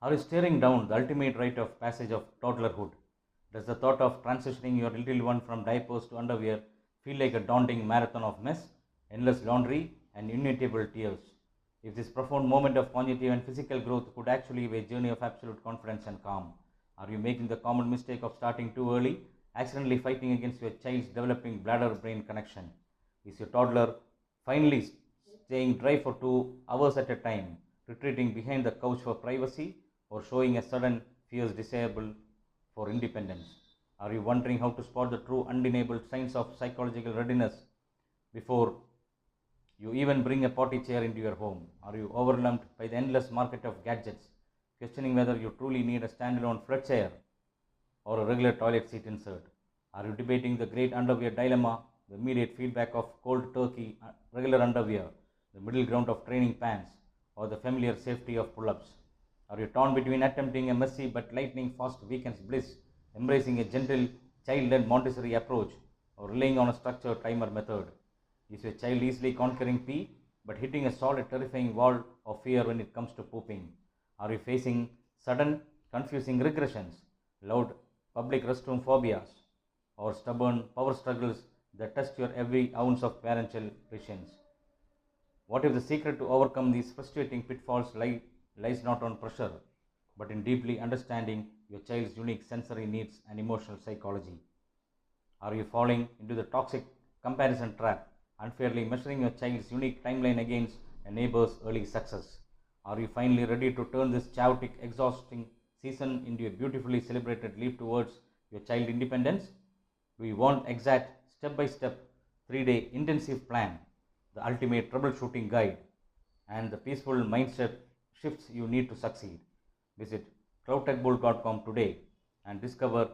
Are you staring down the ultimate rite of passage of toddlerhood? Does the thought of transitioning your little one from diapers to underwear feel like a daunting marathon of mess, endless laundry, and inevitable tears? If this profound moment of cognitive and physical growth could actually be a journey of absolute confidence and calm, are you making the common mistake of starting too early, accidentally fighting against your child's developing bladder brain connection? Is your toddler finally staying dry for 2 hours at a time, retreating behind the couch for privacy, or showing a sudden fierce desire for independence? Are you wondering how to spot the true undeniable signs of psychological readiness before you even bring a potty chair into your home? Are you overwhelmed by the endless market of gadgets, questioning whether you truly need a standalone flat chair or a regular toilet seat insert? Are you debating the great underwear dilemma, the immediate feedback of cold turkey, regular underwear, the middle ground of training pants, or the familiar safety of pull ups? Are you torn between attempting a messy but lightning fast weekend's bliss, embracing a gentle child led Montessori approach, or relying on a structured timer method? Is your child easily conquering pee but hitting a solid, terrifying wall of fear when it comes to pooping? Are you facing sudden, confusing regressions, loud public restroom phobias, or stubborn power struggles that test your every ounce of parental patience? What if the secret to overcome these frustrating pitfalls lies not on pressure, but in deeply understanding your child's unique sensory needs and emotional psychology? Are you falling into the toxic comparison trap, unfairly measuring your child's unique timeline against a neighbor's early success? Are you finally ready to turn this chaotic, exhausting season into a beautifully celebrated leap towards your child independence? Do you want exact, step by step, 3-day intensive plan, the ultimate troubleshooting guide, and the peaceful mindset shifts you need to succeed? Visit cloudtechbolt.com today and discover